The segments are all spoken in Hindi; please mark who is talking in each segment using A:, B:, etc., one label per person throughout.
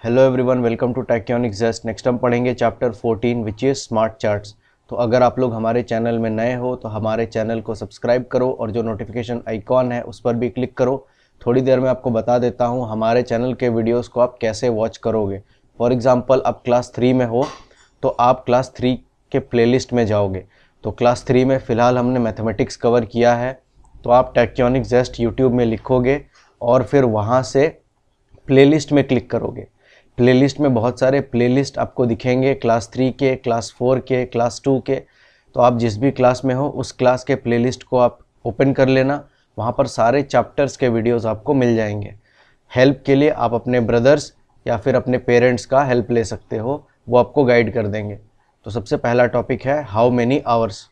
A: Hello everyone, welcome to Techyonic just. Next हम पढ़ेंगे chapter 14 which is smart charts. तो अगर आप लोग हमारे चैनल में नए हो तो हमारे चैनल को सब्सक्राइब करो और जो नोटिफिकेशन आइकॉन है उस पर भी क्लिक करो। थोड़ी देर में आपको बता देता हूँ हमारे चैनल के वीडियोस को आप कैसे वॉच करोगे। फॉर एग्जांपल आप क्लास 3 में हो तो आप क्लास 3 के प्लेलिस्ट में जाओगे। तो क्लास 3 में फ़िलहाल हमने मैथमेटिक्स कवर किया है, तो आप टेक्योनिक जस्ट यूट्यूब में लिखोगे और फिर वहाँ से प्लेलिस्ट में क्लिक करोगे। प्लेलिस्ट में बहुत सारे प्लेलिस्ट आपको दिखेंगे, क्लास 3 के, क्लास 4 के, क्लास 2 के। तो आप जिस भी क्लास में हो उस क्लास के प्लेलिस्ट को आप ओपन कर लेना, वहाँ पर सारे चैप्टर्स के वीडियोस आपको मिल जाएंगे। हेल्प के लिए आप अपने ब्रदर्स या फिर अपने पेरेंट्स का हेल्प ले सकते हो, वो आपको गाइड कर देंगे। तो सबसे पहला टॉपिक है how many hours.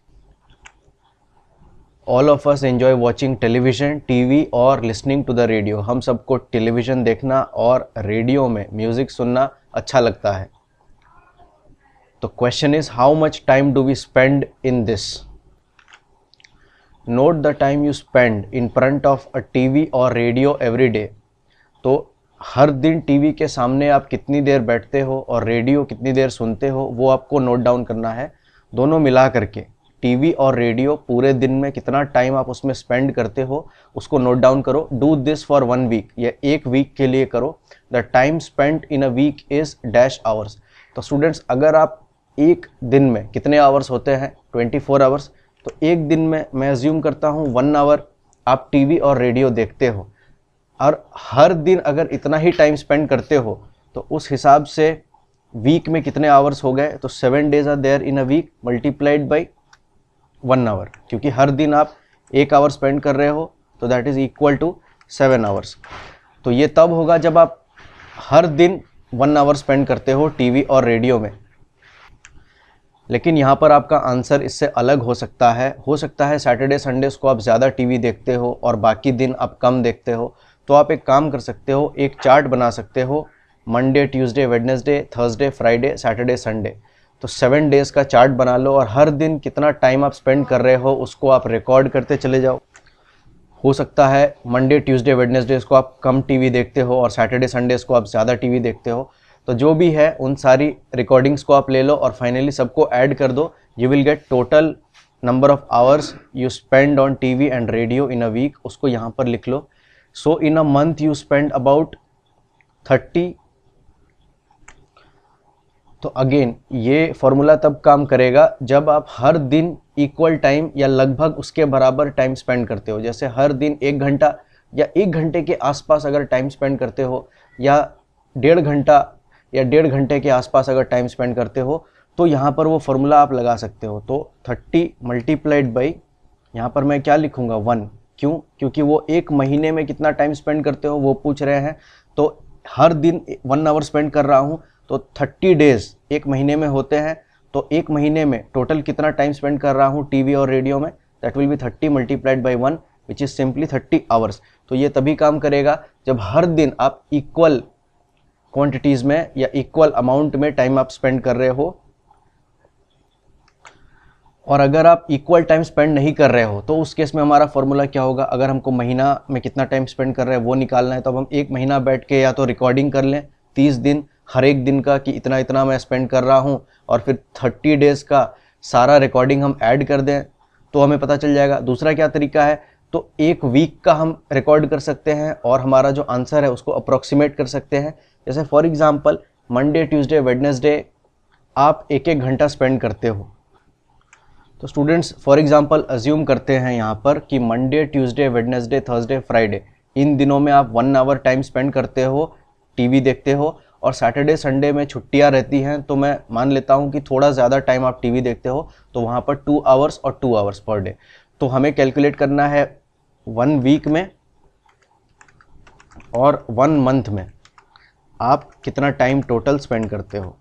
A: All of us enjoy watching television, TV और लिसनिंग टू द रेडियो। हम सबको टेलीविज़न देखना और रेडियो में म्यूज़िक सुनना अच्छा लगता है। तो question is how much time do we spend in this. Note the time you spend in front of a TV और रेडियो एवरी डे। तो हर दिन टीवी के सामने आप कितनी देर बैठते हो और रेडियो कितनी देर सुनते हो, वो आपको नोट डाउन करना है। दोनों मिला करके टीवी और रेडियो पूरे दिन में कितना टाइम आप उसमें स्पेंड करते हो उसको नोट डाउन करो। डू दिस फॉर 1 वीक, या 1 वीक के लिए करो। The time spent in a week is dash hours. तो स्टूडेंट्स, अगर आप एक दिन में कितने आवर्स होते हैं, 24 आवर्स, तो एक दिन में मैं अज्यूम करता हूँ 1 आवर आप टीवी और रेडियो देखते हो। और हर दिन अगर इतना ही टाइम स्पेंड करते हो तो उस हिसाब से वीक में कितने आवर्स हो गए। तो 7 days are there in a week multiplied by 1 hour, क्योंकि हर दिन आप 1 आवर स्पेंड कर रहे हो तो that is equal to 7 hours. तो ये तब होगा जब आप हर दिन 1 आवर स्पेंड करते हो टीवी और रेडियो में। लेकिन यहाँ पर आपका आंसर इससे अलग हो सकता है। सैटरडे संडेज को आप ज़्यादा टीवी देखते हो और बाकी दिन आप कम देखते हो। तो आप एक काम कर सकते हो, एक चार्ट बना सकते हो, Monday, Tuesday, Wednesday, Thursday, Friday, Saturday, Sunday. तो 7 डेज़ का चार्ट बना लो और हर दिन कितना टाइम आप स्पेंड कर रहे हो उसको आप रिकॉर्ड करते चले जाओ। हो सकता है मंडे, ट्यूसडे, वेडनेसडेज को आप कम टीवी देखते हो और सैटरडे, संडेज़ को आप ज़्यादा टीवी देखते हो। तो जो भी है उन सारी रिकॉर्डिंग्स को आप ले लो और फाइनली सबको ऐड कर दो। You will get total number of hours you spend on TV and radio in a week. उसको यहाँ पर लिख लो। So in a month you spend about 30। तो अगेन ये फॉर्मूला तब काम करेगा जब आप हर दिन इक्वल टाइम या लगभग उसके बराबर टाइम स्पेंड करते हो। जैसे हर दिन 1 घंटा या 1 घंटे के आसपास अगर टाइम स्पेंड करते हो, या 1.5 घंटा या 1.5 घंटे के आसपास अगर टाइम स्पेंड करते हो, तो यहाँ पर वो फॉर्मूला आप लगा सकते हो। तो 30 मल्टीप्लाइड बाई, यहाँ पर मैं क्या लिखूँगा, 1। क्यों? क्योंकि वो 1 महीने में कितना टाइम स्पेंड करते हो वो पूछ रहे हैं। तो हर दिन 1 आवर स्पेंड कर रहा हूँ, तो 30 डेज़ 1 महीने में होते हैं। तो 1 महीने में टोटल कितना टाइम स्पेंड कर रहा हूँ टीवी और रेडियो में, that will be 30 multiplied by 1 which is simply 30 hours. तो ये तभी काम करेगा जब हर दिन आप इक्वल क्वांटिटीज़ में या इक्वल अमाउंट में टाइम आप स्पेंड कर रहे हो। और अगर आप इक्वल टाइम स्पेंड नहीं कर रहे हो तो उस केस में हमारा फॉर्मूला क्या होगा। अगर हमको महीना में कितना टाइम स्पेंड कर रहे हैं वो निकालना है, तो अब हम 1 महीना बैठ के या तो रिकॉर्डिंग कर लें 30 दिन हर एक दिन का कि इतना इतना मैं स्पेंड कर रहा हूँ, और फिर 30 डेज़ का सारा रिकॉर्डिंग हम ऐड कर दें तो हमें पता चल जाएगा। दूसरा क्या तरीका है, तो 1 वीक का हम रिकॉर्ड कर सकते हैं और हमारा जो आंसर है उसको अप्रॉक्सीमेट कर सकते हैं। जैसे for example Monday, Tuesday, Wednesday आप 1-1 घंटा स्पेंड करते हो। तो स्टूडेंट्स, फॉर एग्जांपल अज्यूम करते हैं यहाँ पर कि Monday, Tuesday, Wednesday, Thursday, Friday इन दिनों में आप 1 आवर टाइम स्पेंड करते हो, टीवी देखते हो, और सैटरडे संडे में छुट्टियाँ रहती हैं तो मैं मान लेता हूँ कि थोड़ा ज़्यादा टाइम आप टीवी देखते हो, तो वहाँ पर 2 आवर्स और 2 आवर्स पर डे। तो हमें कैलकुलेट करना है 1 वीक में और 1 मंथ में आप कितना टाइम टोटल स्पेंड करते हो।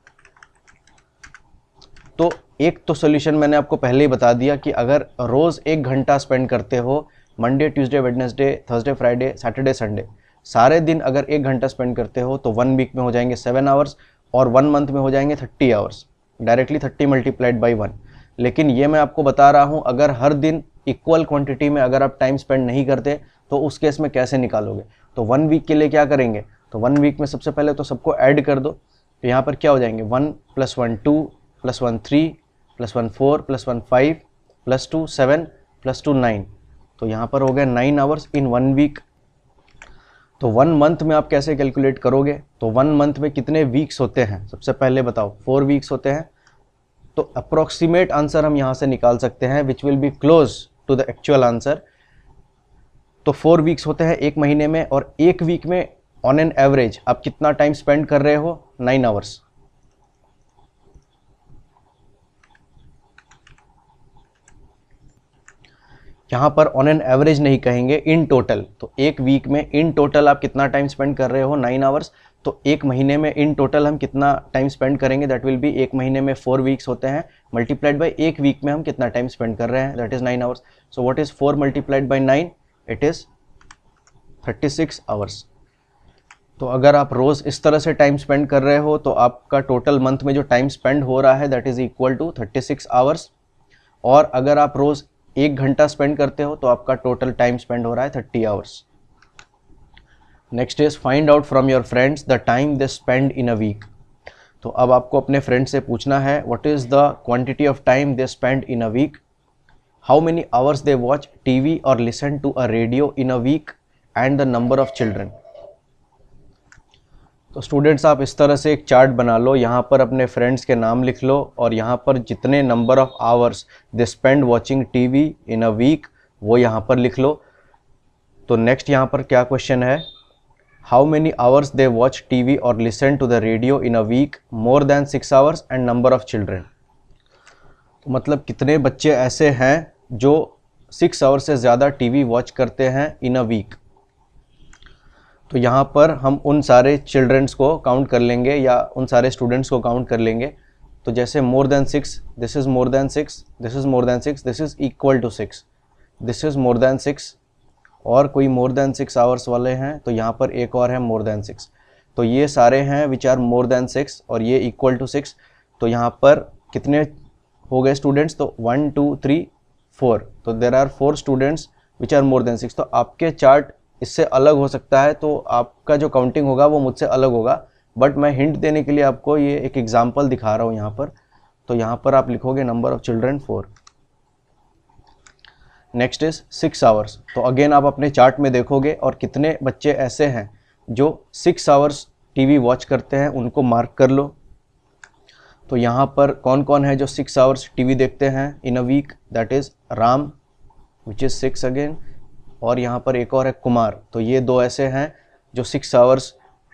A: तो एक तो सोल्यूशन मैंने आपको पहले ही बता दिया कि अगर रोज़ 1 घंटा स्पेंड करते हो, Monday, Tuesday, Wednesday, Thursday, Friday, Saturday, Sunday सारे दिन अगर 1 घंटा स्पेंड करते हो तो 1 वीक में हो जाएंगे 7 आवर्स और 1 मंथ में हो जाएंगे 30 आवर्स। Directly 30 multiplied by 1। लेकिन ये मैं आपको बता रहा हूँ अगर हर दिन इक्वल क्वांटिटी में अगर आप टाइम स्पेंड नहीं करते तो उस केस में कैसे निकालोगे। तो 1 वीक के लिए क्या करेंगे, तो 1 वीक में सबसे पहले तो सबको ऐड कर दो, तो यहाँ पर क्या हो जाएंगे 1 + 1 2 + 1 3 + 1 4 + 1 5 + 2 7 + 2 9, तो यहाँ पर हो गए 9 आवर्स इन 1 वीक। तो 1 मंथ में आप कैसे कैलकुलेट करोगे, तो 1 मंथ में कितने वीक्स होते हैं सबसे पहले बताओ, 4 वीक्स होते हैं। तो अप्रोक्सीमेट आंसर हम यहाँ से निकाल सकते हैं which will be close to the actual answer. तो 4 वीक्स होते हैं एक महीने में, और एक वीक में ऑन एन एवरेज आप कितना टाइम स्पेंड कर रहे हो, 9 आवर्स। यहाँ पर ऑन एन एवरेज नहीं कहेंगे, इन टोटल। तो एक वीक में इन टोटल आप कितना टाइम स्पेंड कर रहे हो, 9 आवर्स। तो एक महीने में इन टोटल हम कितना टाइम स्पेंड करेंगे, दैट विल बी, एक महीने में 4 वीक्स होते हैं, मल्टीप्लाइड बाय एक वीक में हम कितना टाइम स्पेंड कर रहे हैं, that is 9 hours. So what is 4 multiplied by 9, it is 36 hours. तो अगर आप रोज़ इस तरह से टाइम स्पेंड कर रहे हो तो आपका टोटल मंथ में जो टाइम स्पेंड हो रहा है that is equal to 36 hours. और अगर आप रोज़ 1 घंटा स्पेंड करते हो तो आपका टोटल टाइम स्पेंड हो रहा है 30 hours. Next is find out from your friends the time they spend in a week. तो अब आपको अपने फ्रेंड से पूछना है what is the quantity of time they spend in a week, how many hours they watch TV और listen to a radio in a week, and the number of children. तो स्टूडेंट्स आप इस तरह से एक चार्ट बना लो, यहाँ पर अपने फ्रेंड्स के नाम लिख लो और यहाँ पर जितने number of hours they spend watching TV in a week वो यहाँ पर लिख लो। तो नेक्स्ट यहाँ पर क्या क्वेश्चन है, how many hours they watch TV और listen to the radio in a week more than 6 hours, and number of children. तो मतलब कितने बच्चे ऐसे हैं जो 6 आवर्स से ज़्यादा टीवी वॉच करते हैं इन अ वीक। तो यहाँ पर हम उन सारे चिल्ड्रंस को काउंट कर लेंगे या उन सारे स्टूडेंट्स को काउंट कर लेंगे। तो जैसे more than 6, this is more than 6, this is more than 6, this is equal to 6, this is more than 6, और कोई मोर देन 6 आवर्स वाले हैं तो यहाँ पर एक और है मोर देन 6। तो ये सारे हैं विच आर मोर देन 6 और ये इक्वल टू 6। तो यहाँ पर कितने हो गए स्टूडेंट्स, तो 1 2 3 4, तो there are 4 students which are more than 6। तो आपके चार्ट इससे अलग हो सकता है, तो आपका जो काउंटिंग होगा वो मुझसे अलग होगा, बट मैं हिंट देने के लिए आपको ये एक एग्जांपल दिखा रहा हूँ यहाँ पर। तो यहाँ पर आप लिखोगे number of children 4। Next is 6 hours. तो अगेन आप अपने चार्ट में देखोगे और कितने बच्चे ऐसे हैं जो 6 आवर्स टीवी वॉच करते हैं, उनको मार्क कर लो। तो यहाँ पर कौन कौन है जो 6 आवर्स टीवी देखते हैं in a week, that is Ram which is 6 again, और यहाँ पर एक और है कुमार। तो ये दो ऐसे हैं जो 6 आवर्स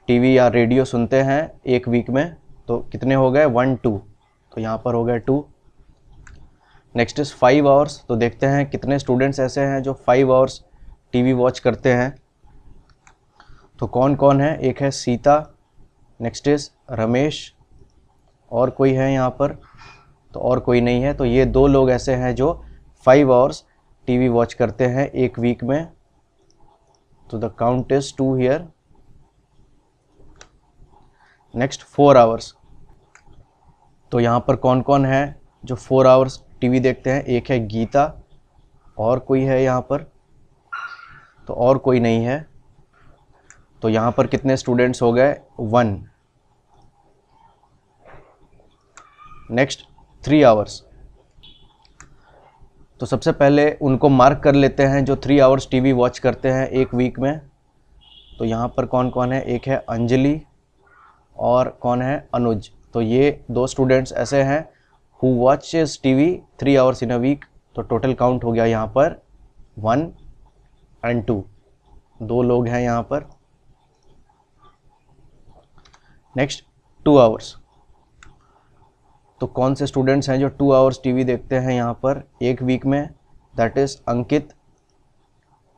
A: टीवी या रेडियो सुनते हैं एक वीक में। तो कितने हो गए 1 2, तो यहाँ पर हो गए 2। Next is 5 hours. तो देखते हैं कितने स्टूडेंट्स ऐसे हैं जो 5 आवर्स टीवी वॉच करते हैं। तो कौन कौन है, एक है सीता, नेक्स्ट इज़ रमेश, और कोई है यहाँ पर, तो और कोई नहीं है। तो ये दो लोग ऐसे हैं जो 5 आवर्स टीवी वॉच करते हैं एक वीक में। तो the count is 2 here. Next 4 hours. तो यहाँ पर कौन कौन है जो 4 आवर्स टीवी देखते हैं, एक है गीता, और कोई है यहाँ पर, तो और कोई नहीं है। तो यहाँ पर कितने स्टूडेंट्स हो गए 1। Next 3 hours. तो सबसे पहले उनको मार्क कर लेते हैं जो 3 आवर्स टीवी वॉच करते हैं एक वीक में। तो यहाँ पर कौन कौन है, एक है अंजलि और कौन है अनुज। तो ये दो स्टूडेंट्स ऐसे हैं who watches TV 3 hours in a week. तो टोटल काउंट हो गया यहाँ पर 1 एंड 2, दो लोग हैं यहाँ पर। Next 2 hours. तो कौन से स्टूडेंट्स हैं जो 2 आवर्स टीवी देखते हैं यहाँ पर एक वीक में, दैट इज़ अंकित,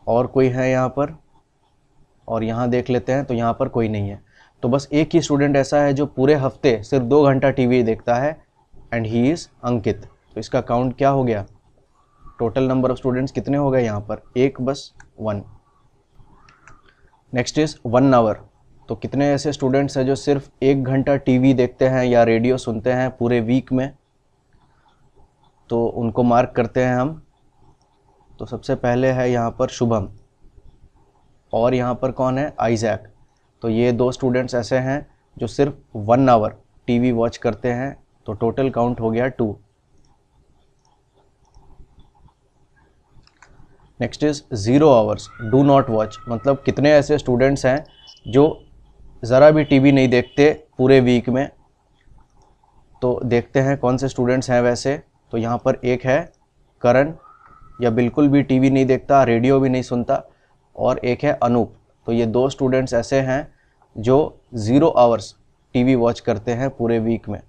A: और कोई है यहाँ पर, और यहाँ देख लेते हैं तो यहाँ पर कोई नहीं है। तो बस एक ही स्टूडेंट ऐसा है जो पूरे हफ्ते सिर्फ 2 घंटा टीवी देखता है, एंड ही इज़ अंकित। तो इसका काउंट क्या हो गया, टोटल नंबर ऑफ स्टूडेंट्स कितने हो गए यहाँ पर, एक, बस 1। Next is 1 hour. तो कितने ऐसे स्टूडेंट्स हैं जो सिर्फ 1 घंटा टीवी देखते हैं या रेडियो सुनते हैं पूरे वीक में। तो उनको मार्क करते हैं हम। तो सबसे पहले है यहाँ पर शुभम, और यहाँ पर कौन है, आइजैक। तो ये 2 स्टूडेंट्स ऐसे हैं जो सिर्फ 1 आवर टीवी वॉच करते हैं, तो टोटल काउंट हो गया 2। Next is 0 hours do not watch, मतलब कितने ऐसे स्टूडेंट्स हैं जो ज़रा भी टीवी नहीं देखते पूरे वीक में। तो देखते हैं कौन से स्टूडेंट्स हैं वैसे। तो यहाँ पर एक है करण, या बिल्कुल भी टीवी नहीं देखता, रेडियो भी नहीं सुनता, और एक है अनूप। तो ये 2 स्टूडेंट्स ऐसे हैं जो 0 आवर्स टीवी वॉच करते हैं पूरे वीक में।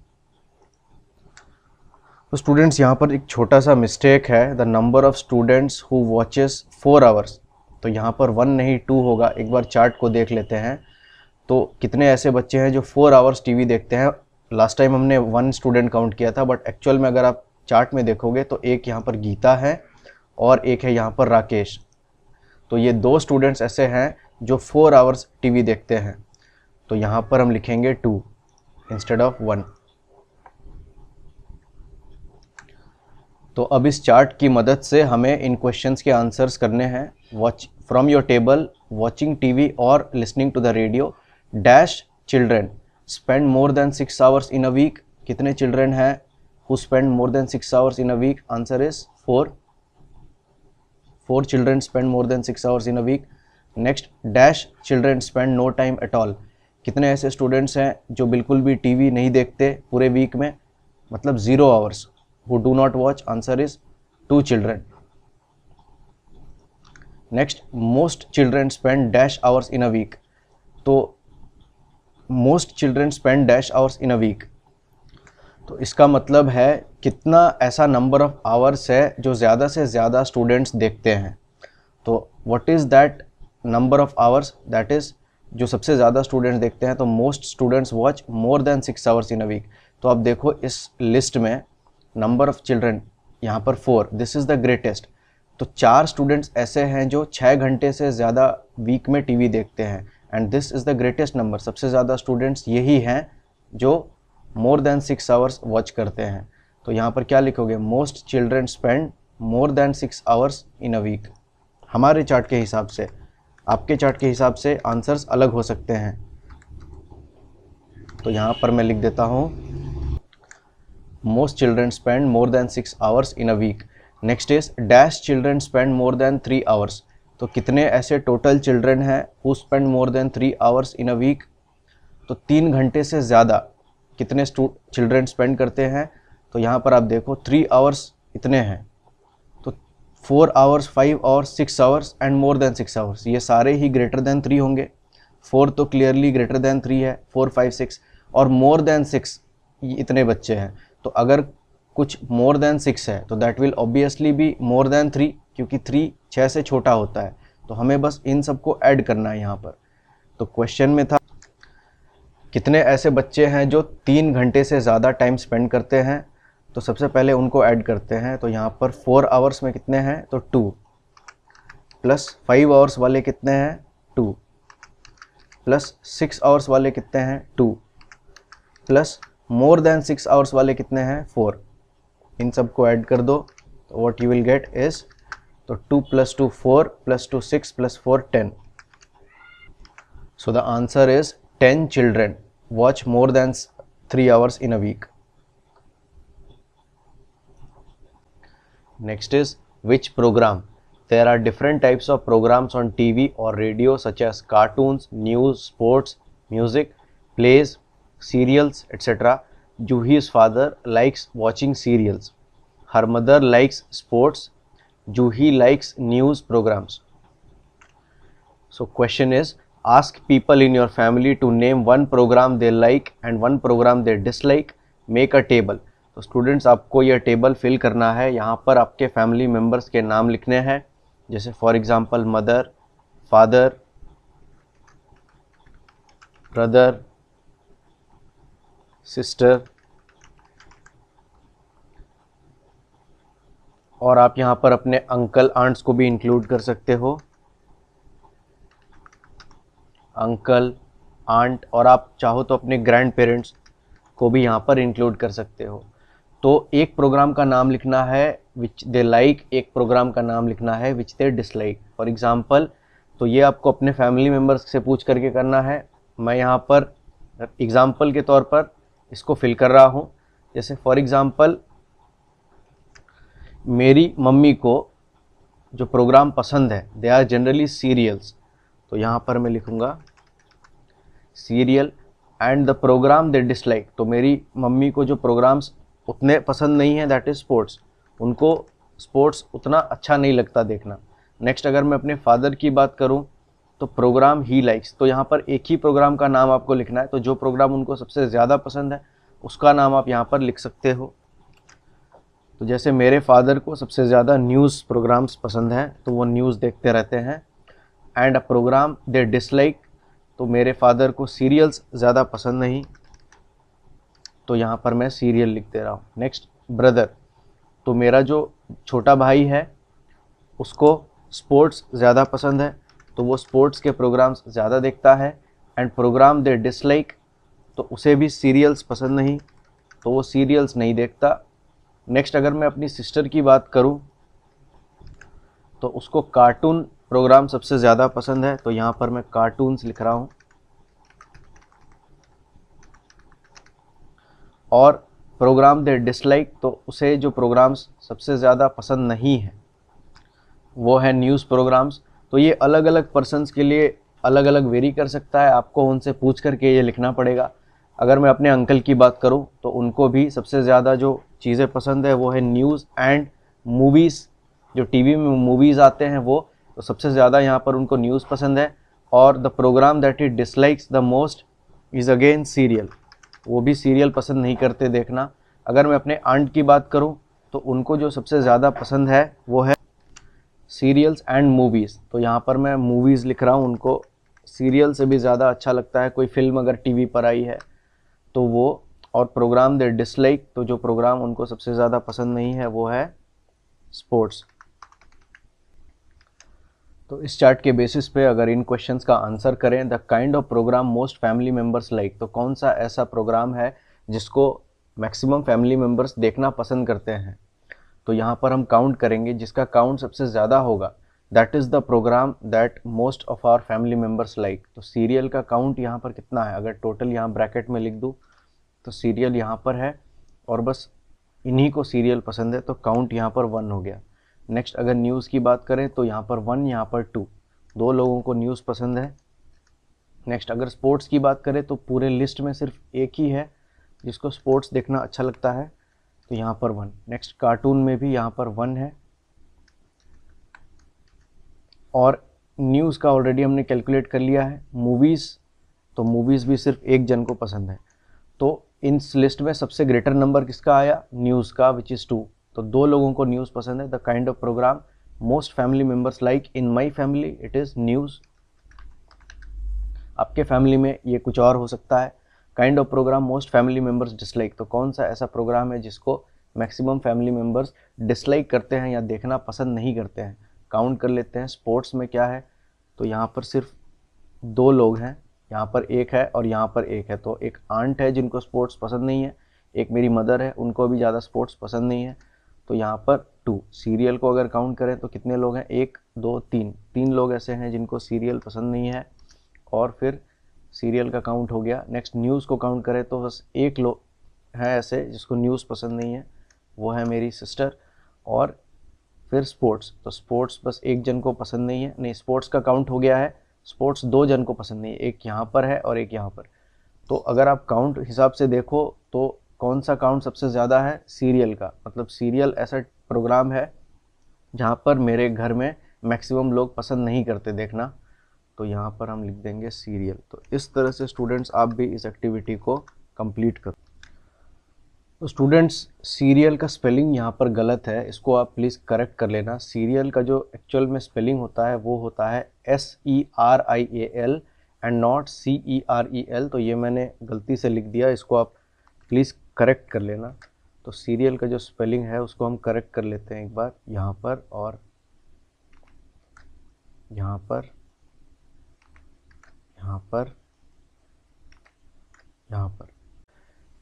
A: तो स्टूडेंट्स यहाँ पर एक छोटा सा मिस्टेक है, the number of students who watches 4 hours. तो यहाँ पर 1 नहीं 2 होगा। एक बार चार्ट को देख लेते हैं। तो कितने ऐसे बच्चे हैं जो 4 आवर्स टीवी देखते हैं। लास्ट टाइम हमने 1 स्टूडेंट काउंट किया था, बट एक्चुअल में अगर आप चार्ट में देखोगे तो एक यहाँ पर गीता है और एक है यहाँ पर राकेश। तो ये 2 स्टूडेंट्स ऐसे हैं जो 4 आवर्स टीवी देखते हैं। तो यहाँ पर हम लिखेंगे 2 इंस्टेड ऑफ 1। तो अब इस चार्ट की मदद से हमें इन क्वेश्चंस के आंसर्स करने हैं। Watch from your table, watching TV और listening to the radio dash children spend more than 6 hours in a week. कितने चिल्ड्रेन हैं who spend more than 6 hours in a week? Answer is 4। 4 children spend more than 6 hours in a week. Next, dash children spend no time at all. कितने ऐसे स्टूडेंट्स हैं जो बिल्कुल भी टीवी नहीं देखते पूरे वीक में, मतलब 0 hours, who do not watch? Answer is 2 children. Next, most children spend dash hours in a week. तो most children spend dash hours in a week. तो इसका मतलब है कितना ऐसा नंबर ऑफ आवर्स है जो ज़्यादा से ज़्यादा स्टूडेंट्स देखते हैं। तो what is that number of hours? that is जो सबसे ज़्यादा स्टूडेंट्स देखते हैं। तो most students watch more than 6 hours in a week. तो अब देखो इस लिस्ट में नंबर ऑफ चिल्ड्रन यहाँ पर 4, दिस इज़ द ग्रेटेस्ट। तो 4 स्टूडेंट्स ऐसे हैं जो 6 घंटे से ज़्यादा वीक में टीवी देखते हैं, and this is the greatest number. सबसे ज़्यादा स्टूडेंट्स यही हैं जो मोर देन 6 आवर्स वॉच करते हैं। तो यहाँ पर क्या लिखोगे? Most children spend more than 6 hours in a week. हमारे चार्ट के हिसाब से, आपके चार्ट के हिसाब से आंसर्स अलग हो सकते हैं। तो यहाँ पर मैं लिख देता हूँ most children spend more than 6 hours in a week. Next is dash children spend more than 3 hours. तो कितने ऐसे टोटल चिल्ड्रन हैं who spend more than 3 hours in a week? तो 3 घंटे से ज़्यादा कितने चिल्ड्रन स्पेंड करते हैं? तो यहाँ पर आप देखो 3 आवर्स इतने हैं, तो 4 hours, 5 hours, 6 hours and more than 6 hours, ये सारे ही ग्रेटर देन 3 होंगे। 4 तो क्लियरली ग्रेटर देन 3 है, 4, 5, 6, और मोर देन 6 इतने बच्चे हैं। तो अगर कुछ मोर देन 6 है तो that will obviously be more than 3, क्योंकि 3 6 से छोटा होता है। तो हमें बस इन सबको ऐड करना है यहाँ पर। तो क्वेश्चन में था कितने ऐसे बच्चे हैं जो 3 घंटे से ज़्यादा टाइम स्पेंड करते हैं। तो सबसे पहले उनको ऐड करते हैं। तो यहाँ पर 4 आवर्स में कितने हैं? तो 2, प्लस 5 आवर्स वाले कितने हैं? 2, प्लस 6 आवर्स वाले कितने हैं? 2, प्लस मोर देन 6 आवर्स वाले कितने हैं? 4। इन सब को ऐड कर दो तो what you will gate is, तो 2 + 2 4 + 2 6 + 4 10। So the answer is 10 children watch more than 3 hours in a week. Next is which programme? There are different types of programmes on TV और radio such as cartoons, news, sports, music, plays, serials, etc. Juhi's father likes watching serials. Her mother likes sports. Juhi likes news programs. So question is, ask people in your family to name one program they like and one program they dislike. Make a table. तो स्टूडेंट्स आपको यह टेबल फिल करना है। यहाँ पर आपके फैमिली मेम्बर्स के नाम लिखने हैं, जैसे for example mother, father, brother, sister, और आप यहाँ पर अपने अंकल आंट्स को भी इंक्लूड कर सकते हो, अंकल, आंट, और आप चाहो तो अपने ग्रैंड पेरेंट्स को भी यहाँ पर इंक्लूड कर सकते हो। तो एक प्रोग्राम का नाम लिखना है विच दे लाइक, एक प्रोग्राम का नाम लिखना है विच दे डिसलाइक। फॉर एग्जांपल, तो ये आपको अपने फैमिली मेम्बर्स से पूछ करके करना है। मैं यहाँ पर एग्जाम्पल के तौर पर इसको फिल कर रहा हूँ। जैसे फॉर एग्जाम्पल मेरी मम्मी को जो प्रोग्राम पसंद है दे आर जनरली सीरियल्स, तो यहाँ पर मैं लिखूँगा serial. And the program they dislike, तो मेरी मम्मी को जो प्रोग्राम्स उतने पसंद नहीं है दैट इज़ स्पोर्ट्स, उनको स्पोर्ट्स उतना अच्छा नहीं लगता देखना। नेक्स्ट अगर मैं अपने फादर की बात करूं तो प्रोग्राम ही लाइक्स, तो यहाँ पर एक ही प्रोग्राम का नाम आपको लिखना है, तो जो प्रोग्राम उनको सबसे ज़्यादा पसंद है उसका नाम आप यहाँ पर लिख सकते हो। तो जैसे मेरे फादर को सबसे ज़्यादा न्यूज़ प्रोग्राम्स पसंद हैं तो वो न्यूज़ देखते रहते हैं। And a program they dislike, तो मेरे फादर को सीरियल्स ज़्यादा पसंद नहीं, तो यहाँ पर मैं सीरियल लिख दे रहा हूँ। नेक्स्ट ब्रदर, तो मेरा जो छोटा भाई है उसको स्पोर्ट्स ज़्यादा पसंद है, तो वो स्पोर्ट्स के प्रोग्राम्स ज़्यादा देखता है। एंड प्रोग्राम दे डिसलाइक, तो उसे भी सीरियल्स पसंद नहीं, तो वो सीरियल्स नहीं देखता। नेक्स्ट अगर मैं अपनी सिस्टर की बात करूं तो उसको कार्टून प्रोग्राम सबसे ज़्यादा पसंद है, तो यहाँ पर मैं कार्टून्स लिख रहा हूँ। और प्रोग्राम दे डिसलाइक, तो उसे जो प्रोग्राम्स सबसे ज़्यादा पसंद नहीं है वो है न्यूज़ प्रोग्राम्स। तो ये अलग अलग पर्सन्स के लिए अलग अलग वेरी कर सकता है, आपको उनसे पूछ करके ये लिखना पड़ेगा। अगर मैं अपने अंकल की बात करूं तो उनको भी सबसे ज़्यादा जो चीज़ें पसंद है वो है न्यूज़ एंड मूवीज़, जो टीवी में मूवीज़ आते हैं वो, तो सबसे ज़्यादा यहाँ पर उनको न्यूज़ पसंद है। और the program that he dislikes the most is again serial, वो भी सीरियल पसंद नहीं करते देखना। अगर मैं अपने आंट की बात करूं तो उनको जो सबसे ज़्यादा पसंद है वो है सीरियल्स एंड मूवीज़, तो यहाँ पर मैं मूवीज़ लिख रहा हूँ। उनको सीरियल से भी ज़्यादा अच्छा लगता है कोई फिल्म अगर टीवी पर आई है तो वो। और प्रोग्राम दे डिसलाइक, तो जो प्रोग्राम उनको सबसे ज़्यादा पसंद नहीं है वो है स्पोर्ट्स। तो इस चार्ट के बेसिस पे अगर इन क्वेश्चंस का आंसर करें, the kind of program most family members like, तो कौन सा ऐसा प्रोग्राम है जिसको मैक्सिमम फैमिली मेम्बर्स देखना पसंद करते हैं, तो यहाँ पर हम काउंट करेंगे, जिसका काउंट सबसे ज़्यादा होगा that is the program that most of our family members like. तो सीरियल का काउंट यहाँ पर कितना है, अगर टोटल यहाँ ब्रैकेट में लिख दूँ तो सीरियल यहाँ पर है और बस इन्हीं को सीरियल पसंद है, तो काउंट यहाँ पर 1 हो गया। नेक्स्ट अगर न्यूज़ की बात करें तो यहाँ पर 1, यहाँ पर 2, 2 लोगों को न्यूज़ पसंद है। नेक्स्ट अगर स्पोर्ट्स की बात करें तो पूरे लिस्ट में सिर्फ एक ही है जिसको स्पोर्ट्स देखना अच्छा लगता है, तो यहाँ पर 1। नेक्स्ट कार्टून में भी यहाँ पर 1 है। और न्यूज़ का ऑलरेडी हमने कैलकुलेट कर लिया है। मूवीज़, तो मूवीज़ भी सिर्फ एक जन को पसंद है, तो इस लिस्ट में सबसे ग्रेटर नंबर किसका आया, न्यूज़ का, विच इज़ 2, तो 2 लोगों को न्यूज़ पसंद है। The kind of program most family members like in my family it is news. आपके फैमिली में ये कुछ और हो सकता है। Kind of program most family members dislike, तो कौन सा ऐसा प्रोग्राम है जिसको मैक्सिमम फैमिली मेम्बर्स डिसलाइक करते हैं या देखना पसंद नहीं करते हैं। काउंट कर लेते हैं। स्पोर्ट्स में क्या है, तो यहाँ पर सिर्फ 2 लोग हैं, यहाँ पर एक है और यहाँ पर एक है, तो एक आंट है जिनको स्पोर्ट्स पसंद नहीं है, एक मेरी मदर है उनको भी ज़्यादा स्पोर्ट्स पसंद नहीं है, तो यहाँ पर 2। सीरियल को अगर काउंट करें तो कितने लोग हैं, 1 2 3, 3 लोग ऐसे हैं जिनको सीरियल पसंद नहीं है, और फिर सीरियल का काउंट हो गया। नेक्स्ट न्यूज़ को काउंट करें तो बस 1 लोग है ऐसे जिसको न्यूज़ पसंद नहीं है, वो है मेरी सिस्टर। और फिर स्पोर्ट्स, तो स्पोर्ट्स बस एक जन को पसंद नहीं है, नहीं स्पोर्ट्स का काउंट हो गया है, स्पोर्ट्स 2 जन को पसंद नहीं है, एक यहाँ पर है और एक यहाँ पर। तो अगर आप काउंट हिसाब से देखो तो कौन सा काउंट सबसे ज़्यादा है, सीरियल का। मतलब सीरियल ऐसा प्रोग्राम है जहाँ पर मेरे घर में मैक्सिमम लोग पसंद नहीं करते देखना, तो यहाँ पर हम लिख देंगे सीरियल। तो इस तरह से स्टूडेंट्स आप भी इस एक्टिविटी को कंप्लीट करो। तो स्टूडेंट्स सीरियल का स्पेलिंग यहाँ पर गलत है, इसको आप प्लीज़ करेक्ट कर लेना। सीरियल का जो एक्चुअल में स्पेलिंग होता है वो होता है SERIAL एंड नॉट CEREL, तो ये मैंने गलती से लिख दिया, इसको आप प्लीज़ करेक्ट कर लेना। तो सीरियल का जो स्पेलिंग है उसको हम करेक्ट कर लेते हैं एक बार, यहाँ पर और यहाँ पर, यहाँ पर, यहाँ पर।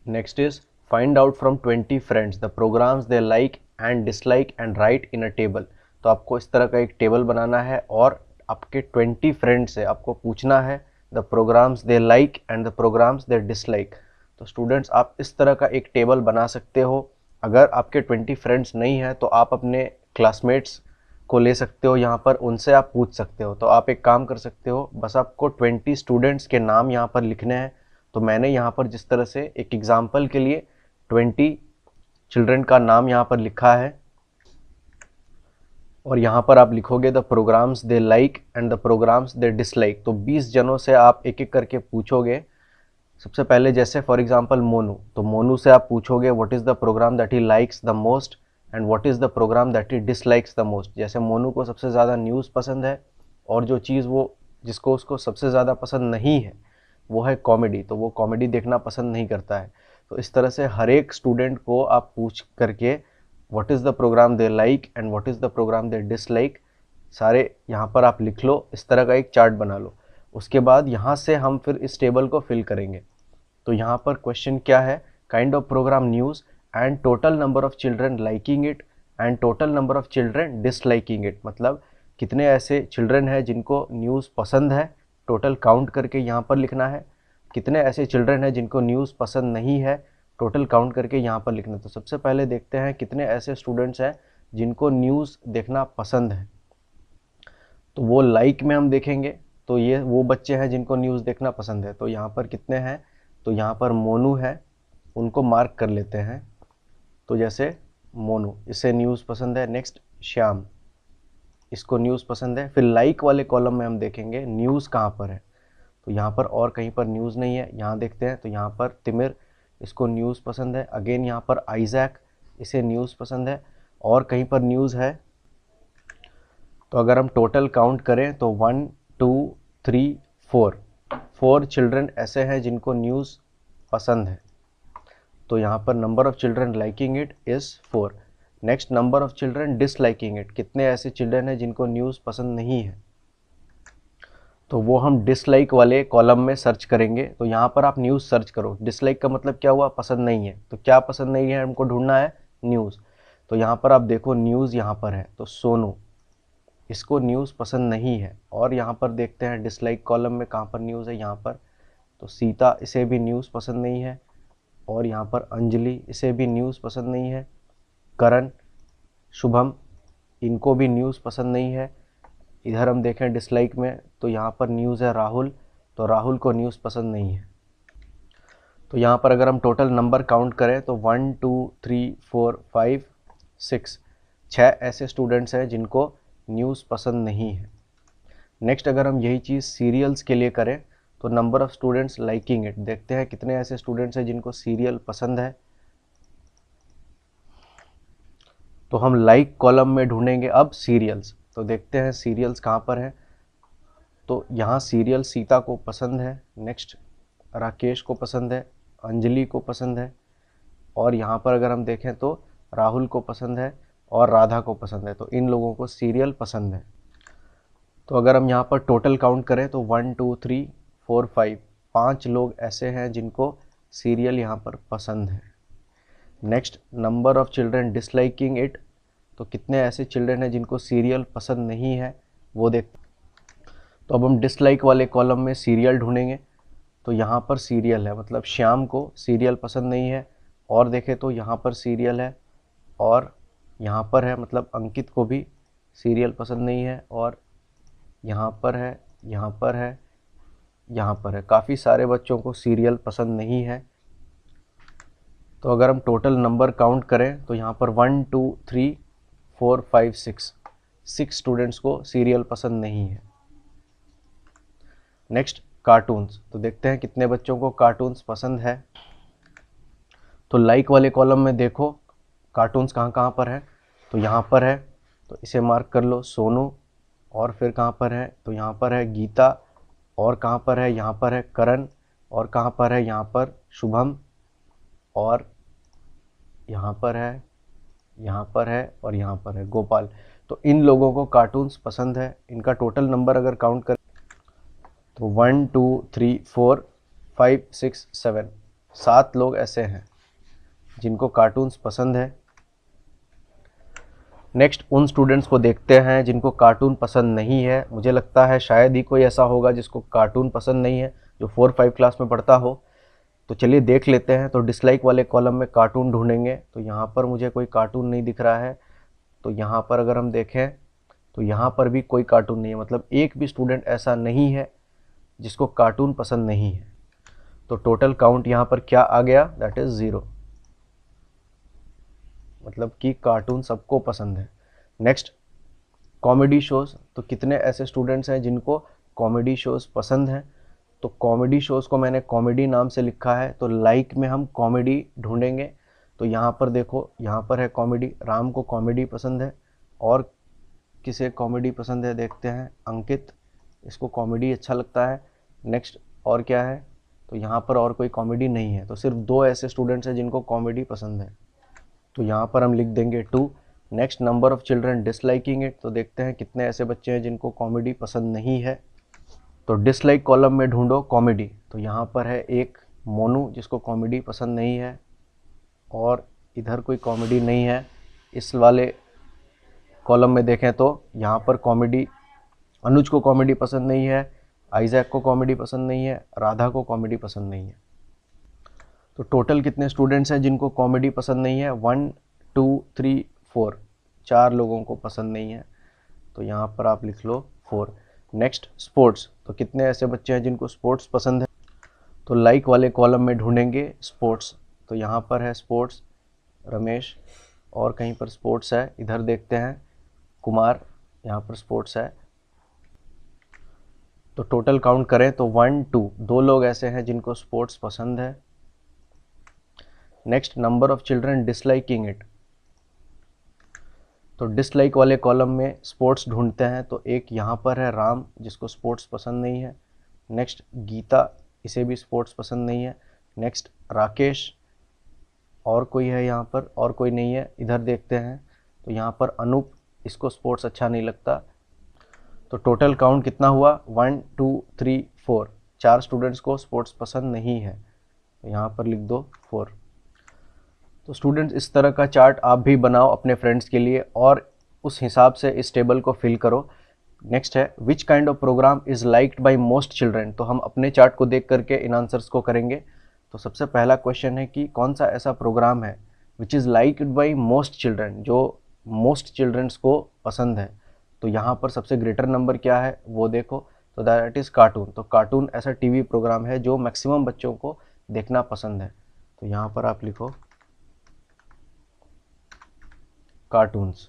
A: Next is find out from 20 friends the programs they like and dislike and write in a table. तो आपको इस तरह का एक टेबल बनाना है और आपके 20 फ्रेंड से आपको पूछना है the programs they like and the programs they dislike. तो स्टूडेंट्स आप इस तरह का एक टेबल बना सकते हो। अगर आपके 20 फ्रेंड्स नहीं हैं तो आप अपने क्लासमेट्स को ले सकते हो, यहाँ पर उनसे आप पूछ सकते हो। तो आप एक काम कर सकते हो, बस आपको 20 स्टूडेंट्स के नाम यहाँ पर लिखने हैं। तो मैंने यहाँ पर जिस तरह से एक एग्जाम्पल के लिए 20 चिल्ड्रन का नाम यहाँ पर लिखा है, और यहाँ पर आप लिखोगे the programs they like and the programs they dislike. तो 20 जनों से आप एक एक करके पूछोगे। सबसे पहले जैसे फॉर एग्जांपल मोनू, तो मोनू से आप पूछोगे what is the program that he likes the most and what is the program that he dislikes the most. जैसे मोनू को सबसे ज़्यादा न्यूज़ पसंद है, और जो चीज़ वो जिसको उसको सबसे ज़्यादा पसंद नहीं है वो है कॉमेडी, तो वो कॉमेडी देखना पसंद नहीं करता है। तो इस तरह से हर एक स्टूडेंट को आप पूछ करके what is the program they like and what is the program they dislike सारे यहाँ पर आप लिख लो। इस तरह का एक चार्ट बना लो। उसके बाद यहाँ से हम फिर इस टेबल को फिल करेंगे। तो यहाँ पर क्वेश्चन क्या है, kind of program news and total number of children liking it and total number of children disliking it. मतलब कितने ऐसे चिल्ड्रन हैं जिनको न्यूज़ पसंद है, टोटल काउंट करके यहाँ पर लिखना है। कितने ऐसे चिल्ड्रन हैं जिनको न्यूज़ पसंद नहीं है, टोटल काउंट करके यहाँ पर लिखना है। तो सबसे पहले देखते हैं कितने ऐसे स्टूडेंट्स हैं जिनको न्यूज़ देखना पसंद है। तो वो लाइक में हम देखेंगे, तो ये वो बच्चे हैं जिनको न्यूज़ देखना पसंद है। तो यहाँ पर कितने हैं, तो यहाँ पर मोनू है, उनको मार्क कर लेते हैं। तो जैसे मोनू, इसे न्यूज़ पसंद है। नेक्स्ट श्याम, इसको न्यूज़ पसंद है। फिर लाइक वाले कॉलम में हम देखेंगे न्यूज़ कहाँ पर है। तो यहाँ पर और कहीं पर न्यूज़ नहीं है, यहाँ देखते हैं। तो यहाँ पर तिमिर, इसको न्यूज़ पसंद है। अगेन यहाँ पर आइजैक, इसे न्यूज़ पसंद है। और कहीं पर न्यूज़ है। तो अगर हम टोटल काउंट करें तो 1 2 3 4 चिल्ड्रन ऐसे हैं जिनको न्यूज़ पसंद है। तो यहाँ पर number of children liking it is 4। Next number of children disliking it, कितने ऐसे चिल्ड्रन हैं जिनको न्यूज़ पसंद नहीं है। तो वो हम डिसलाइक वाले कॉलम में सर्च करेंगे। तो यहाँ पर आप न्यूज़ सर्च करो। डिसलाइक का मतलब क्या हुआ, पसंद नहीं है। तो क्या पसंद नहीं है हमको ढूंढना है, न्यूज़। तो यहाँ पर आप देखो न्यूज़ यहाँ पर है। तो सोनू, इसको न्यूज़ पसंद नहीं है। और यहाँ पर देखते हैं डिसलाइक कॉलम में कहाँ पर न्यूज़ है, यहाँ पर। तो सीता, इसे भी न्यूज़ पसंद नहीं है। और यहाँ पर अंजलि, इसे भी न्यूज़ पसंद नहीं है। करण, शुभम, इनको भी न्यूज़ पसंद नहीं है। इधर हम देखें डिसलाइक में, तो यहाँ पर न्यूज़ है राहुल, तो राहुल को न्यूज़ पसंद नहीं है। तो यहाँ पर अगर हम टोटल नंबर काउंट करें तो 1 2 3 4 5 6, 6 ऐसे स्टूडेंट्स हैं जिनको न्यूज़ पसंद नहीं है। नेक्स्ट अगर हम यही चीज़ सीरियल्स के लिए करें तो number of students liking it, देखते हैं कितने ऐसे स्टूडेंट्स हैं जिनको सीरियल पसंद है। तो हम लाइक कॉलम में ढूंढेंगे अब सीरियल्स। तो देखते हैं सीरियल्स कहाँ पर है। तो यहाँ सीरियल सीता को पसंद है। नेक्स्ट राकेश को पसंद है, अंजलि को पसंद है। और यहाँ पर अगर हम देखें तो राहुल को पसंद है और राधा को पसंद है। तो इन लोगों को सीरियल पसंद है। तो अगर हम यहाँ पर टोटल काउंट करें तो 1 2 3 4 5, 5 लोग ऐसे हैं जिनको सीरियल यहाँ पर पसंद है। Next number of children disliking it, तो कितने ऐसे चिल्ड्रन हैं जिनको सीरियल पसंद नहीं है, वो देखते। तो अब हम डिसलाइक वाले कॉलम में सीरियल ढूंढेंगे। तो यहाँ पर सीरियल है, मतलब श्याम को सीरियल पसंद नहीं है। और देखें तो यहाँ पर सीरियल है, और यहाँ पर है, मतलब अंकित को भी सीरियल पसंद नहीं है। और यहाँ पर है, यहाँ पर है, यहाँ पर है। काफ़ी सारे बच्चों को सीरियल पसंद नहीं है। तो अगर हम टोटल नंबर काउंट करें तो यहाँ पर 1 2 3 4 5 6 स्टूडेंट्स को सीरियल पसंद नहीं है। नेक्स्ट कार्टून्स, तो देखते हैं कितने बच्चों को कार्टून्स पसंद है। तो लाइक वाले कॉलम में देखो कार्टून्स कहाँ कहाँ पर है। तो यहाँ पर है, तो इसे मार्क कर लो सोनू। और फिर कहाँ पर है, तो यहाँ पर है गीता। और कहाँ पर है, यहाँ पर है करण। और कहाँ पर है, यहाँ पर शुभम। और यहाँ पर है, यहाँ पर है, और यहाँ पर है गोपाल। तो इन लोगों को कार्टून्स पसंद है। इनका टोटल नंबर अगर काउंट करें तो 1 2 3 4 5 6 7, 7 लोग ऐसे हैं जिनको कार्टून्स पसंद है। नेक्स्ट उन स्टूडेंट्स को देखते हैं जिनको कार्टून पसंद नहीं है। मुझे लगता है शायद ही कोई ऐसा होगा जिसको कार्टून पसंद नहीं है जो 4-5 क्लास में पढ़ता हो। तो चलिए देख लेते हैं। तो डिसलाइक वाले कॉलम में कार्टून ढूंढेंगे। तो यहाँ पर मुझे कोई कार्टून नहीं दिख रहा है। तो यहाँ पर अगर हम देखें तो यहाँ पर भी कोई कार्टून नहीं है, मतलब एक भी स्टूडेंट ऐसा नहीं है जिसको कार्टून पसंद नहीं है। तो टोटल काउंट यहाँ पर क्या आ गया, दैट इज 0, मतलब कि कार्टून सबको पसंद है। नेक्स्ट कॉमेडी शोज़, तो कितने ऐसे स्टूडेंट्स हैं जिनको कॉमेडी शोज़ पसंद हैं। तो कॉमेडी शोज़ को मैंने कॉमेडी नाम से लिखा है। तो लाइक में हम कॉमेडी ढूंढेंगे। तो यहाँ पर देखो, यहाँ पर है कॉमेडी। राम को कॉमेडी पसंद है। और किसे कॉमेडी पसंद है देखते हैं, अंकित, इसको कॉमेडी अच्छा लगता है। नेक्स्ट और क्या है, तो यहाँ पर और कोई कॉमेडी नहीं है। तो सिर्फ 2 ऐसे स्टूडेंट्स हैं जिनको कॉमेडी पसंद है। तो यहाँ पर हम लिख देंगे 2। Next number of children disliking it, तो देखते हैं कितने ऐसे बच्चे हैं जिनको कॉमेडी पसंद नहीं है। तो डिसलाइक कॉलम में ढूंढो कॉमेडी। तो यहाँ पर है एक मोनू जिसको कॉमेडी पसंद नहीं है, और इधर कोई कॉमेडी नहीं है। इस वाले कॉलम में देखें तो यहाँ पर कॉमेडी, अनुज को कॉमेडी पसंद नहीं है, आइजैक को कॉमेडी पसंद नहीं है, राधा को कॉमेडी पसंद नहीं है। तो टोटल कितने स्टूडेंट्स हैं जिनको कॉमेडी पसंद नहीं है, 1 2 3 4, 4 लोगों को पसंद नहीं है। तो यहाँ पर आप लिख लो 4। नेक्स्ट स्पोर्ट्स, तो कितने ऐसे बच्चे हैं जिनको स्पोर्ट्स पसंद है। तो लाइक वाले कॉलम में ढूंढेंगे स्पोर्ट्स। तो यहाँ पर है स्पोर्ट्स, रमेश, और कहीं पर स्पोर्ट्स है, इधर देखते हैं कुमार, यहाँ पर स्पोर्ट्स है। तो टोटल काउंट करें तो 1 2, 2 लोग ऐसे हैं जिनको स्पोर्ट्स पसंद है। Next number of children disliking it, तो डिसलाइक वाले कॉलम में स्पोर्ट्स ढूंढते हैं। तो एक यहाँ पर है राम जिसको स्पोर्ट्स पसंद नहीं है। नेक्स्ट गीता, इसे भी स्पोर्ट्स पसंद नहीं है। नेक्स्ट राकेश, और कोई है यहाँ पर, और कोई नहीं है। इधर देखते हैं तो यहाँ पर अनूप, इसको स्पोर्ट्स अच्छा नहीं लगता। तो टोटल काउंट कितना हुआ, 1 2 3 4, 4 स्टूडेंट्स को स्पोर्ट्स पसंद नहीं है। तो यहाँ पर लिख दो 4। तो स्टूडेंट्स इस तरह का चार्ट आप भी बनाओ अपने फ्रेंड्स के लिए, और उस हिसाब से इस टेबल को फिल करो। नेक्स्ट है which kind of program is liked by most children. तो हम अपने चार्ट को देख करके इन आंसर्स को करेंगे। तो सबसे पहला क्वेश्चन है कि कौन सा ऐसा प्रोग्राम है which is liked by most children, जो मोस्ट चिल्ड्रंस को पसंद है। तो यहाँ पर सबसे ग्रेटर नंबर क्या है वो देखो, तो दैट इज़ कार्टून। तो कार्टून ऐसा टीवी प्रोग्राम है जो मैक्सिमम बच्चों को देखना पसंद है। तो यहाँ पर आप लिखो cartoons.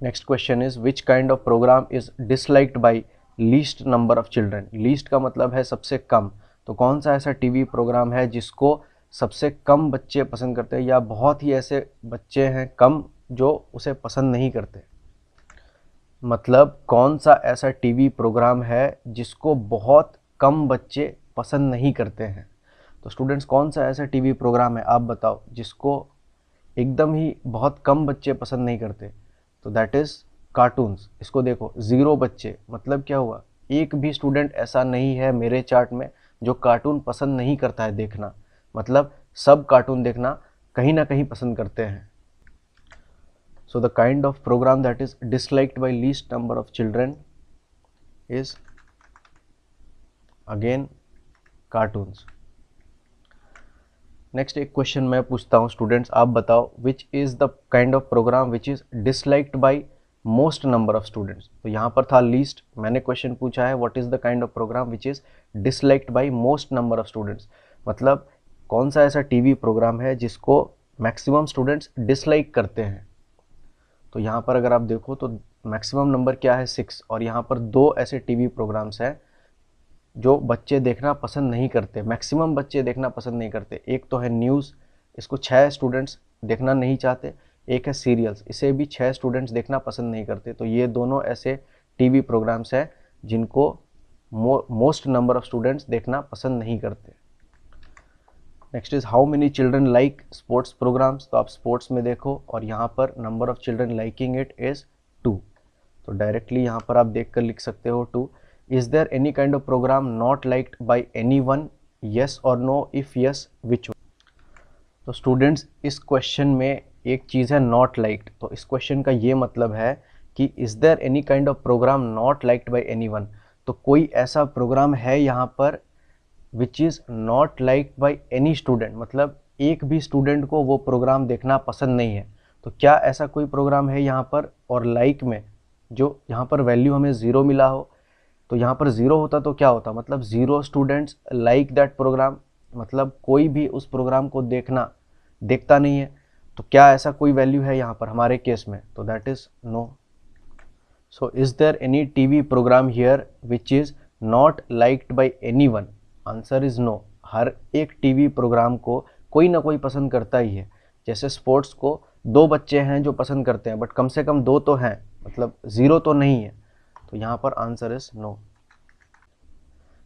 A: Next question is which kind of program is disliked by least number of children. Least का मतलब है सबसे कम। तो कौन सा ऐसा टीवी प्रोग्राम है जिसको सबसे कम बच्चे पसंद करते हैं, या बहुत ही ऐसे बच्चे हैं कम जो उसे पसंद नहीं करते। मतलब कौन सा ऐसा टीवी प्रोग्राम है जिसको बहुत कम बच्चे पसंद नहीं करते हैं। तो स्टूडेंट्स कौन सा ऐसा टीवी प्रोग्राम है आप बताओ जिसको एकदम ही बहुत कम बच्चे पसंद नहीं करते। तो दैट इज़ कार्टून्स। इसको देखो 0 बच्चे, मतलब क्या हुआ, एक भी स्टूडेंट ऐसा नहीं है मेरे चार्ट में जो कार्टून पसंद नहीं करता है देखना। मतलब सब कार्टून देखना कहीं ना कहीं पसंद करते हैं। So the kind of program that is disliked by least number of children is again cartoons. Next एक क्वेश्चन मैं पूछता हूँ स्टूडेंट्स, आप बताओ which is the kind of program which is disliked by most number of students. तो यहाँ पर था लीस्ट, मैंने क्वेश्चन पूछा है what is the kind of program which is disliked by most number of students. मतलब कौन सा ऐसा टीवी प्रोग्राम है जिसको मैक्सिमम स्टूडेंट्स डिसलाइक करते हैं। तो यहाँ पर अगर आप देखो तो मैक्सिमम नंबर क्या है 6, और यहाँ पर 2 ऐसे टीवी प्रोग्राम्स हैं जो बच्चे देखना पसंद नहीं करते, मैक्सिमम बच्चे देखना पसंद नहीं करते। एक तो है न्यूज़, इसको 6 स्टूडेंट्स देखना नहीं चाहते। एक है सीरियल्स, इसे भी 6 स्टूडेंट्स देखना पसंद नहीं करते। तो ये दोनों ऐसे टीवी प्रोग्राम्स हैं जिनको मोस्ट नंबर ऑफ स्टूडेंट्स देखना पसंद नहीं करते। Next is how many children like sports programs. तो आप स्पोर्ट्स में देखो और यहाँ पर number of children liking it is 2। तो डायरेक्टली यहाँ पर आप देख कर लिख सकते हो 2। Is there any kind of programme not liked by any one, yes और no, if yes which one. तो स्टूडेंट्स इस क्वेश्चन में एक चीज़ है नॉट लाइक्ड, तो इस क्वेश्चन का ये मतलब है कि is there any kind of programme not liked by anyone, तो कोई ऐसा प्रोग्राम है यहाँ पर which is not liked by any student, मतलब एक भी स्टूडेंट को वो प्रोग्राम देखना पसंद नहीं है। तो क्या ऐसा कोई प्रोग्राम है यहाँ पर, और लाइक में जो यहाँ पर वैल्यू हमें ज़ीरो मिला हो, तो यहाँ पर ज़ीरो होता तो क्या होता, मतलब zero students like that program, मतलब कोई भी उस प्रोग्राम को देखता नहीं है। तो क्या ऐसा कोई वैल्यू है यहाँ पर हमारे केस में, तो that is no. So is there any TV programme here which is not liked by anyone, answer is no. हर एक टीवी प्रोग्राम को कोई ना कोई पसंद करता ही है। जैसे स्पोर्ट्स को दो बच्चे हैं जो पसंद करते हैं, बट कम से कम दो तो हैं, मतलब ज़ीरो तो नहीं है। तो यहाँ पर आंसर इज़ नो।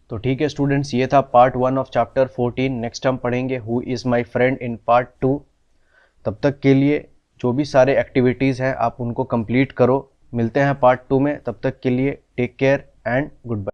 A: तो ठीक है स्टूडेंट्स, ये था पार्ट 1 ऑफ चैप्टर 14। नेक्स्ट हम पढ़ेंगे who is my friend in part 2। तब तक के लिए जो भी सारे एक्टिविटीज़ हैं आप उनको कंप्लीट करो। मिलते हैं पार्ट 2 में, तब तक के लिए take care and good bye.